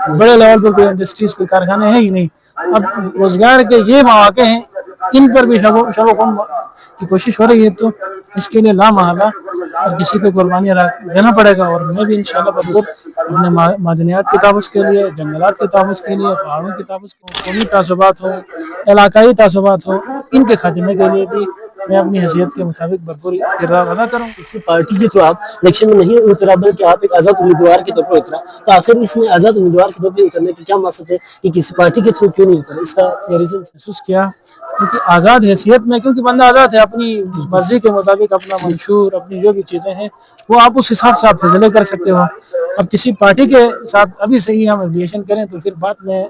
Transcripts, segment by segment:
बड़े लेवल पर कोई इंडस्ट्रीज कोई कारखाने हैं ही नहीं। अब रोजगार के ये मौके हैं, इन पर भी शबों की कोशिश हो रही है, तो इसके लिए लामहला और किसी को कुर्बानियाँ देना पड़ेगा। और मैं भी इंशाल्लाह भरपूर अपने मादनियात के तहफ़्फ़ुज़ के लिए, जंगलात के तहफ़्फ़ुज़ के लिए, पहाड़ों के तहफ़्फ़ुज़ कौमी तासुबात हो, इलाकाई तासुबात हो, इनके खात्मे के लिए भी मैं अपनी हैसियत के मुताबिक भरपूर किरदार अदा करूँ। किसी पार्टी के थ्रू आप इलेक्शन में नहीं उतरा, बल्कि आप एक आज़ाद उम्मीदवार के तौर पर उतरा, तो आखिर इसमें आज़ाद उम्मीदवार के तौर पर उतरने का क्या मकसद है कि किसी पार्टी के थ्रू क्यों नहीं उतरा, इसका रीज़न महसूस किया क्योंकि आज़ाद हैसियत में, क्योंकि बंदा आज़ाद है, अपनी मर्जी के मुताबिक अपना मंशूर, अपनी जो भी चीज़ें हैं वो आप उस हिसाब से आप फैसले कर सकते हो। अब किसी पार्टी के साथ अभी से ही हम एफिलिएशन करें तो फिर बाद में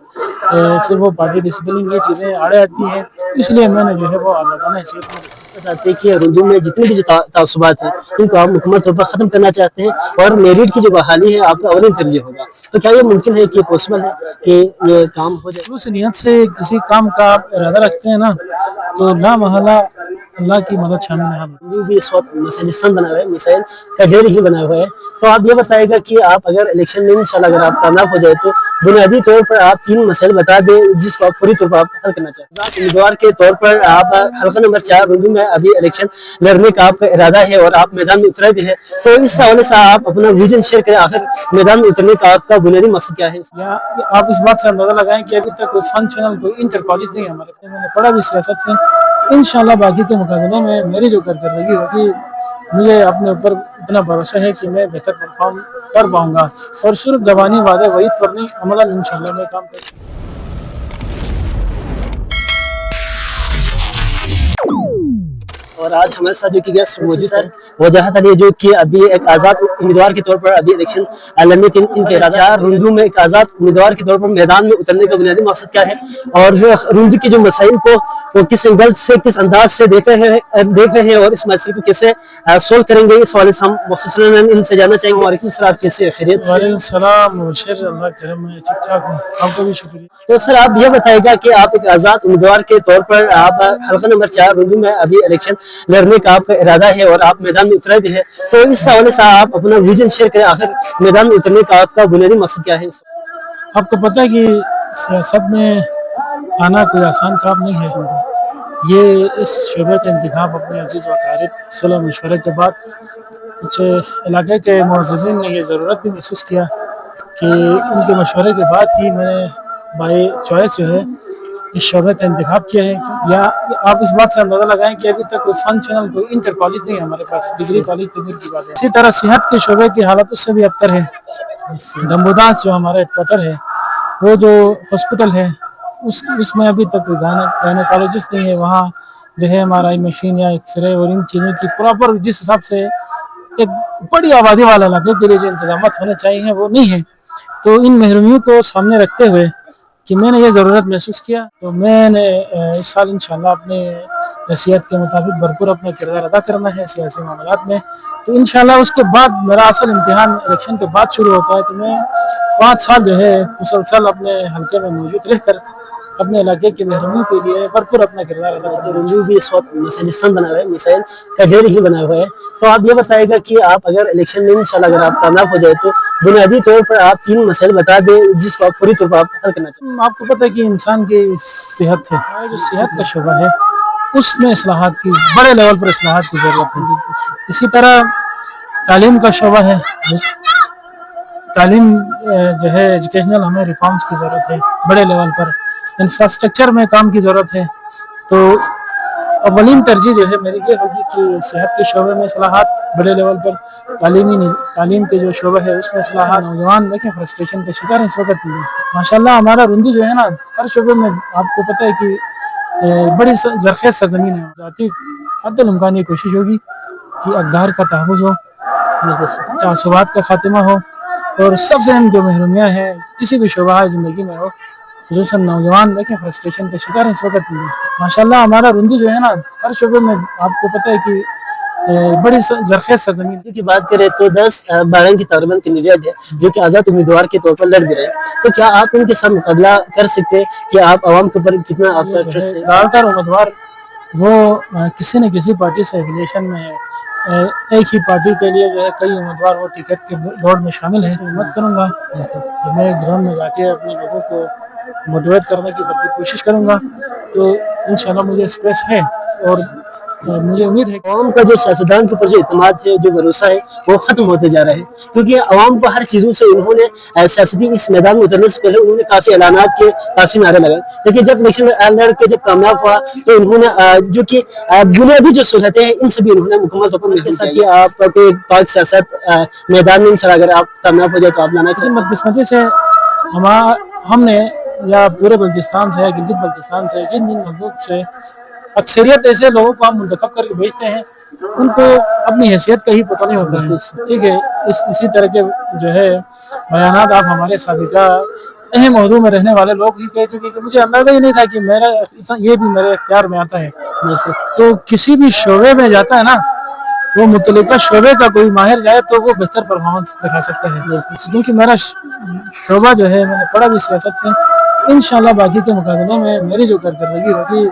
फिर वो पार्टी डिसिप्लिन ये चीज़ें आड़े आती हैं, इसलिए मैंने जो है वो आज़ादाना हैसियत में बताते हैं कि उर्दू में जितने भी जो तासुबात हैं इनको आप मुकम्मल तौर पर ख़त्म करना चाहते हैं और मेरिट की जो बहाली है आपका अवलिन तरजीह होगा, तो क्या ये मुमकिन है कि पॉसिबल है कि ये काम हो जाए? शुरू से नियत से किसी काम का आप इरादा रखते हैं ना, तो लामहला अल्लाह की मदद शामिल है। जो भी इस वक्त मिसाइलिस्तान बना हुआ है, मिसाइल का ढेर ही बना हुआ है, तो आप ये बताएगा कि आप अगर इलेक्शन में इंशाल्लाह अगर आप कामयाब हो जाए तो बुनियादी तौर पर आप 3 मसाइल बता दें जिसको आप फौरी तौर पर आप हल करना चाहते हैं। उम्मीदवार के तौर पर आप हल्का नंबर 4 उर्दू में अभी इलेक्शन लड़ने का आपका इरादा है और आप मैदान में उतरे भी है, तो इस हवाले से आप अपना विजन शेयर करें, आखिर मैदान में उतरने का आपका बुनियादी मकसद क्या है? या आप इस बात से अंदाजा लगाएं कि अभी तक कोई फंक्शनल कोई इंटर कॉलेज नहीं है हमारे, मैंने पढ़ा भी सियासत है। इंशाल्लाह बाकी के मुकाबले में मेरी जो कारकर्दगी होगी, मुझे अपने ऊपर इतना भरोसा है कि मैं बेहतर परफॉर्म कर पाऊंगा और सिर्फ जबानी वादे वही पर नहीं, अमलन इंशाल्लाह मैं काम करूँगा। और आज हमारे साथ जो कि गेस्ट मौजूद है वो जहाँ ये जो कि अभी एक आज़ाद उम्मीदवार के तौर पर अभी इलेक्शन लड़ने के इनके रुंदू में एक आज़ाद उम्मीदवार के तौर पर मैदान में उतरने का बुनियादी मकसद क्या है और रुंदू के जो मसाइल को वो किस एंगल से, किस अंदाज से देख रहे हैं और इस मसले को कैसे सोल्व करेंगे, इस हवाले से हम मखसूसन इनसे जानना चाहेंगे। वालेकुम सलाम, आप कैसे खैरियत से? वालेकुम सलाम, अल्लाह करम है, ठीक ठाक हूँ, आपका भी शुक्रिया। तो सर आप ये बताएगा कि आप एक आज़ाद उम्मीदवार के तौर पर आप हल्का नंबर 4 उर्दू में अभी इलेक्शन लड़ने का आपका इरादा है और आप मैदान में उतरे भी है, तो इस हवाले से आप अपना विजन शेयर करें, आखिर मैदान में उतरने का आपका बुनियादी मकसद क्या है? आपको पता है कि सियासत में आना कोई आसान काम नहीं है। ये इस शोबे का इंतखाब अपने अजीज़ वकारिब सलाह मशवरे के बाद कुछ इलाके के मुअज़्ज़िज़ीन ने ये ज़रूरत भी महसूस किया कि उनके मशवरे के बाद ही मैंने बाय चॉइस जो है इस शोबे का इंतखाब किया है। या आप इस बात से अंदाज़ा लगाएं कि अभी तक कोई फंक्शनल कोई इंटर कॉलेज नहीं है हमारे पास, डिग्री कॉलेज तक की बात है। इसी तरह सेहत के शोबे की हालत उससे भी अबतर है। डम्बोदास जो हमारा क्वार्टर है, वो जो हॉस्पिटल है उसमें अभी तक कोई गायनेकोलॉजिस्ट नहीं है। वहाँ जो है MRI मशीन या एक्सरे और इन चीज़ों की प्रॉपर जिस हिसाब से एक बड़ी आबादी वाले इलाके के लिए जो इंतजाम होने चाहिए वो नहीं है। तो इन महरूमियों को सामने रखते हुए कि मैंने ये ज़रूरत महसूस किया, तो मैंने इस साल इंशाल्लाह अपने हैसियत के मुताबिक भरपूर अपना किरदार अदा करना है सियासी मामलात में। तो इंशाल्लाह उसके बाद मेरा असल इम्तिहान इलेक्शन के बाद शुरू होता है, तो मैं 5 साल जो है मुसलसल अपने हल्के में मौजूद रहकर अपने इलाके के महरूमियों के लिए भरपूर अपना किरदार अदा करता हूँ। रुंदू भी इस वक्त मिसाइलिस्तान बना हुआ है, मिसाइल का ढेर ही बना हुआ है, तो आप ये बताएगा कि आप अगर इलेक्शन में इंशाल्लाह अगर आप कामयाब हो जाए तो बुनियादी तौर पर आप 3 मसाइल बता दें जिसको आप फौरी तौर पर आप हल करना चाहते हैं। आपको पता है कि इंसान की सेहत है, जो सेहत का शोबा है उसमें इस्लाहात की बड़े लेवल पर इस्लाहात की ज़रूरत है। इसी तरह तालीम का शोबा है, तालीम जो है एजुकेशनल हमें रिफॉर्म्स की ज़रूरत है बड़े लेवल पर। इंफ्रास्ट्रक्चर में काम की ज़रूरत है। तो अवलिन तरजीह जो है मेरी ये होगी कि सेहत के शोबे में इस्लाहात बड़े लेवल पर, तालीम के जो शोबा है उसमें इस्लाहात। नौजवान देखें फ्रस्ट्रेशन के शिकार इस वक्त माशाल्लाह हमारा रुंदू जो है ना, हर शोबे में आपको पता है कि बड़ी ज़रख़ेज़ सरज़मीन है। ज़ाती हद्दुल-इम्कान ये कोशिश होगी कि अक़दार का तहफ़्फ़ुज़ हो, तासुबात का ख़ात्मा हो और सबसे अहम जो महरूमियाँ हैं किसी भी शोबा ज़िंदगी में हो, ख़ुसूसन नौजवान देखें फ्रस्ट्रेशन के शिकार इस वक्त माशाल्लाह हमारा रुंदू जो है ना, हर शोबे में आपको पता है कि बड़ी ज़रख़ेज़ सरज़मीन की बात करें तो 10-12 की तकरीबन कैंडिडेट है जो कि आज़ाद उम्मीदवार के तौर पर लड़ भी रहे हैं, तो क्या आप उनके साथ मुकाबला कर सकते हैं कि आप आवाम के ऊपर कितना आपका ट्रस्ट है? ज़्यादातर उम्मीदवार वो किसी न किसी पार्टी से एफिलिएशन में है एक ही पार्टी के लिए जो है कई उम्मीदवार वो टिकट के दौड़ में शामिल हैं, हिम्मत करूँगा तो मैं ग्राउंड में जाके अपने लोगों को मोटिवेट करने की भरपूर कोशिश करूँगा। तो इंशाल्लाह मुझे स्पेस है और मुझे उम्मीद है कि आवाम का जो सियासतदान के ऊपर जो इत्मीनान है, जो भरोसा है, वो खत्म होते जा रहा है, क्योंकि आवाम को हर चीज़ों से उन्होंने सियासती इस मैदान में उतरने से पहले उन्होंने काफ़ी ऐलानात के, काफ़ी नारे लगाए, लेकिन जब इलेक्शन लड़ के जब कामयाब हुआ तो उन्होंने जो कि बुनियादी जो सहूलतें हैं इन सभी उन्होंने मुकम्मल तौर पर मिल के कि आपका कोई पाक सियासत मैदान में इंशाल्लाह अगर आप कामयाब हो जाए तो आप लाना चाहिए। बदकिस्मती से हमने या पूरे बल्चिस्तान से या गिलगित बल्चिस्तान से जिन जिन लोगों से अक्सरियत ऐसे लोगों को हम मुंतखब करके भेजते हैं उनको अपनी हैसियत का ही पता नहीं होता है। ठीक है, इसी तरह के जो है बयानात आप हमारे साबिका अहम मौजू में रहने वाले लोग ही कह चुके कि मुझे अंदाजा ही नहीं था कि मेरा ये भी मेरे इख्तियार में आता है। तो किसी भी शोबे में जाता है ना, वो मुतल्लिका शोबे का कोई माहिर जाए तो वो बेहतर परफॉर्मेंस दिखा सकता है, क्योंकि मेरा शोबा जो है मैंने पढ़ा भी सियासत है। इंशाल्लाह बाकी के मुकाबले में मेरी जो कारकर्दगी होगी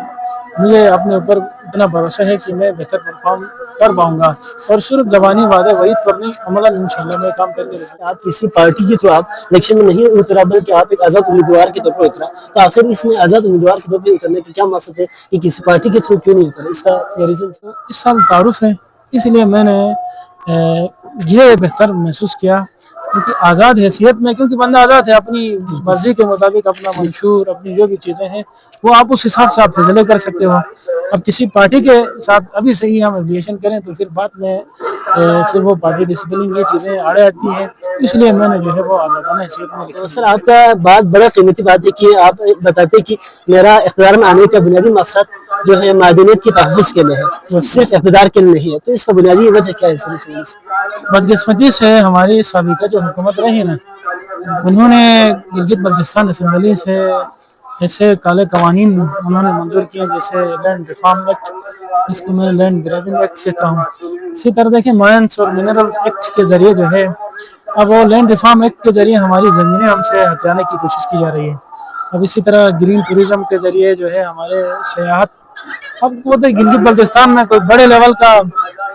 मुझे अपने ऊपर इतना भरोसा है कि मैं बेहतर परफॉर्म कर पाऊंगा और सिर्फ जबानी वादे वही पर नहीं अमलन इंशाल्लाह मैं काम करके। आप किसी पार्टी के थ्रू आप इलेक्शन में नहीं उतरा बल्कि आप एक आज़ाद उम्मीदवार के तौर पर उतरा, तो आखिर इसमें आज़ाद उम्मीदवार के तौर पर उतरने का क्या मकसद है कि किसी पार्टी के थ्रू क्यों नहीं उतरा, इसका रीजन? इस साल तारुफ है इसलिए मैंने ये बेहतर महसूस किया क्योंकि आज़ाद हैसियत में, क्योंकि बंदा आज़ाद है अपनी मर्जी के मुताबिक अपना मंशूर अपनी जो भी चीज़ें हैं वो आप उस हिसाब से आप फैसले कर सकते हो। अब किसी पार्टी के साथ अभी से ही हम एफिलिएशन करें तो फिर बाद में फिर वो पार्टी डिसिप्लिन ये चीज़ें आड़े आती हैं, इसलिए मैंने जो है वो आज़ादाना हैसियत में लिखा। तो सर आपका बात बड़ा कीमती बात है कि आप बताते कि मेरा इख्तियार में आने का बुनियादी मकसद जो है मादनियत की तहफ़्फ़ुज़ के लिए है, सिर्फ इक़्तिदार के लिए नहीं है, तो इसका बुनियादी वजह क्या है सर? बदकिस्मती से हमारी साबिका जो हुकूमत रही है ना, उन्होंने गिलगित बल्चिस्तान असम्बली से ऐसे काले कवानीन उन्होंने मंजूर किए जैसे लैंड रिफॉर्म एक्ट, जिसको मैं लैंड ग्रैबिंग एक्ट कहता हूँ। इसी तरह देखिए माइंस और मिनरल एक्ट के जरिए जो है अब वो लैंड रिफॉर्म एक्ट के जरिए हमारी ज़मीनें हमसे हथियाने की कोशिश की जा रही है। अब इसी तरह ग्रीन टूरिज्म के जरिए जो है हमारे सयाहत, अब वो तो गिलगित बल्चिस्तान में कोई बड़े लेवल का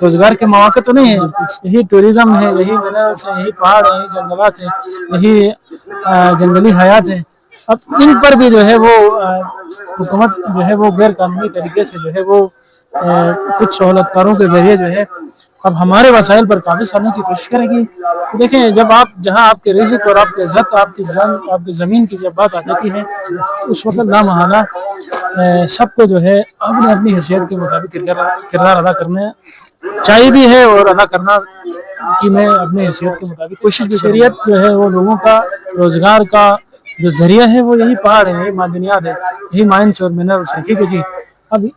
रोजगार के मौके तो नहीं है, यही टूरिज्म है, यही मिनरल्स है, यही पहाड़ है, यही जंगलात है, यही जंगली हयात है। अब इन पर भी जो है वो हुकूमत जो है वो गैर कानूनी तरीके से जो है वो कुछ सहूलतकारों के जरिए जो है अब हमारे वसाइल पर काबिज करने की कोशिश करेगी। तो देखें जब आप जहां आपके रिज़्क़ और आपके इज़्ज़त आपकी ज़मीन की जब बात आ जाती है तो उस वक्त लामहला सबको जो है अपनी अपनी हैसियत के मुताबिक किरदार अदा करने चाहिए भी है और अदा करना कि मैं अपनी हैसियत के मुताबिक कोशिश भी। शरीयत जो है वो लोगों का रोजगार का जो जरिया है वो यही पहाड़ है, यही मादनियात है, यही माइंस और मिनरल्स है। ठीक है जी, अब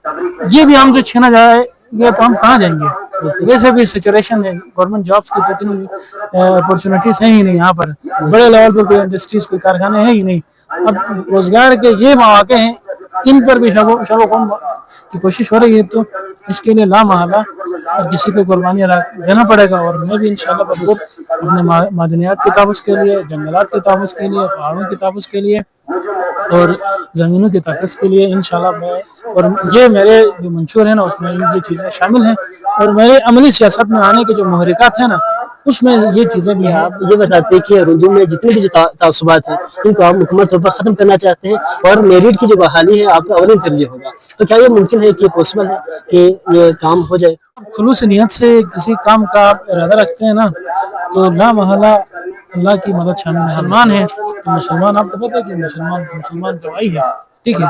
ये भी हमसे छीना जाएगा तो हम कहाँ जाएंगे? वैसे भी सिचुएशन है, गवर्नमेंट जॉब्स की तो इतनी अपॉर्चुनिटीज है ही नहीं, यहाँ पर बड़े लेवल पर कोई इंडस्ट्रीज कोई कारखाने हैं ही नहीं। अब रोजगार के ये मौके हैं, इन पर भी शबों की कोशिश हो रही है, तो इसके लिए लामहला किसी को कुर्बानी देना पड़ेगा। और मैं भी इंशाल्लाह भरपूर अपने मादनियात के तहफ़्फ़ुज़ के लिए, जंगलात के तहफ़्फ़ुज़ के लिए, पहाड़ों के तहफ़्फ़ुज़ के लिए और ज़मीनों के तहफ़्फ़ुज़ के लिए इंशाल्लाह मैं, और ये मेरे जो मंशूर है ना उसमें ये चीज़ें शामिल हैं और मेरे अमली सियासत में आने के जो मुहरिकात हैं ना उसमें ये चीज़ें भी हैं। आप ये बताते हैं कि उर्दू में जितने भी जो तासुबात हैं इनको आप मुकम्मल तौर पर ख़त्म करना चाहते हैं और मेरिट की जो बहाली है आपका अवलिन तरजीह होगा, तो क्या ये मुमकिन है कि पॉसिबल है कि ये काम हो जाए? खुलूस नीयत से किसी काम का आप इरादा रखते हैं ना तो लामहला अल्लाह की मदद शामिल है। मुसलमान है तो मुसलमान, आपको पता है कि मुसलमान गवाही है, ठीक है,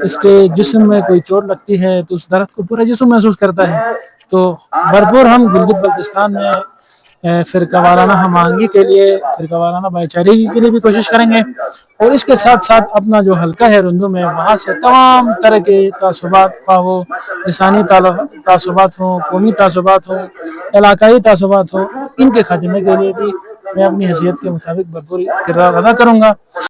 इसके जिस्म में कोई चोट लगती है तो उस दर्द को पूरा जिस्म महसूस करता है। तो भरपूर हम गिलगित बल्चिस्तान में फ़िरका वाराना हमआहंगी के लिए, फ़िरका वाराना भाईचारे के लिए भी कोशिश करेंगे और इसके साथ साथ अपना जो हल्का है रुंदू में वहाँ से तमाम तरह के तासुबात, हो लिसानी तासुबात हो, कौमी तासुबात हो, इलाकाई तासुबात हो, इनके खात्मे के लिए भी मैं अपनी हैसियत के मुताबिक भरपूर किरदार अदा करूँगा।